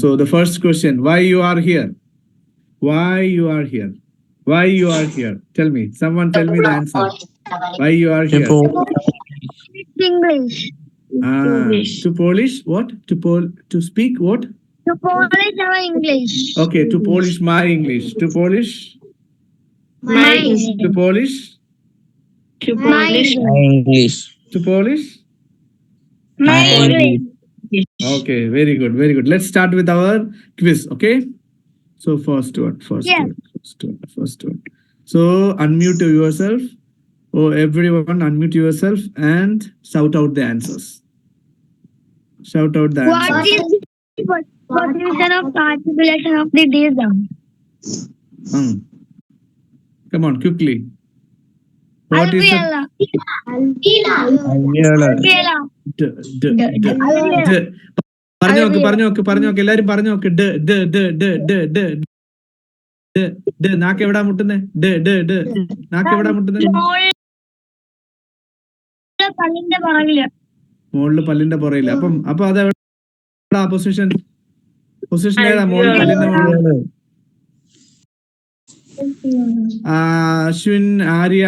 So the first question, why you are here? Why you are here? Why you are here? Tell me. Someone tell me the answer. Why you are here? English. To polish what? To speak what? To polish our English. Okay, to polish my English. To polish? My To polish? To polish. English. To polish? My English. Okay, very good, very good. Let's start with our quiz, okay? So first one. So unmute yourself. Oh, everyone unmute yourself and shout out the answers. Shout out the What answers. is the position of articulation of the D sound? Come on, quickly. What is the Alveolar. പറഞ്ഞു നോക്ക് എല്ലാരും പറഞ്ഞു നോക്ക് നാക്ക് എവിടാ മുട്ടുന്നേ നാക്ക് എവിടാ മുട്ടുന്നേ പല്ലിന്റെ പുറകില്. മുകളില് പല്ലിന്റെ പുറകില്. അപ്പൊ അത് എവിടാ പൊസിഷൻ ഏതാ? മുകളിൽ പല്ലിന്റെ മുകളിൽ. അശ്വിൻ, ആര്യ,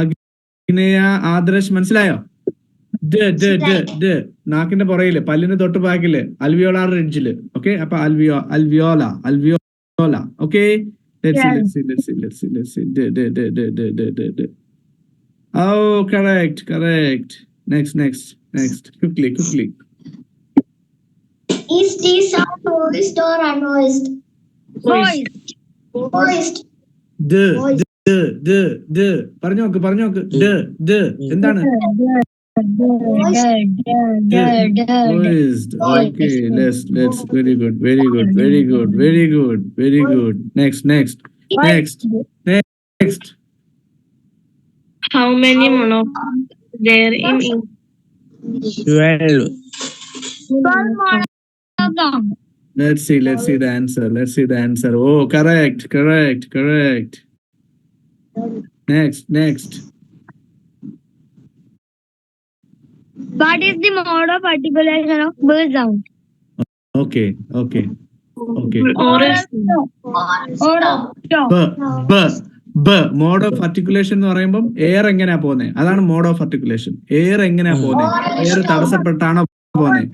അഗ്നേയ, ആദർശ് മനസ്സിലായോ? നാക്കിന്റെ പുറകില് പല്ലിന്റെ തൊട്ട് ബാക്കില് അൽവിയോളാർ റിഡ്ജില്. ഓക്കെ, അപ്പൊ alveolar. Okay, let's see. Oh, correct. Next. Quickly. Is the sound voiced or unvoiced? Voiced. പറഞ്ഞു നോക്ക് എന്താണ്? Voiced. Okay, let's very good. Next. How many monophonies there in English? 12. Let's see the answer. Oh, correct. Next. What is the mode of articulation of B sound? Okay. Mode of articulation എന്ന് പറയുമ്പോൾ air എങ്ങനെയാ പോകുന്നത്? അതാണ് mode of articulation. Air എങ്ങനെയാ പോകുന്നത്? Air തടസ്സപ്പെട്ടാണോ പോകുന്നത്?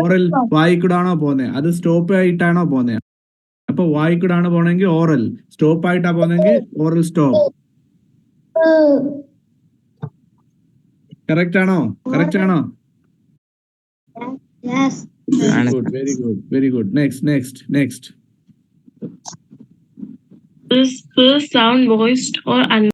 Oral വായിക്കൂടാണോ പോകുന്നത്? അത് സ്റ്റോപ്പ് ആയിട്ടാണോ പോകുന്നത്? അപ്പൊ വായിക്കൂടാണ് പോണെങ്കിൽ ഓറൽ, സ്റ്റോപ്പ് ആയിട്ടാ പോകുന്നെങ്കിൽ ഓറൽ സ്റ്റോപ്പ്. കറക്റ്റ് ആണോ? Yes. Very good. Next. Is the sound voiced or unvoiced?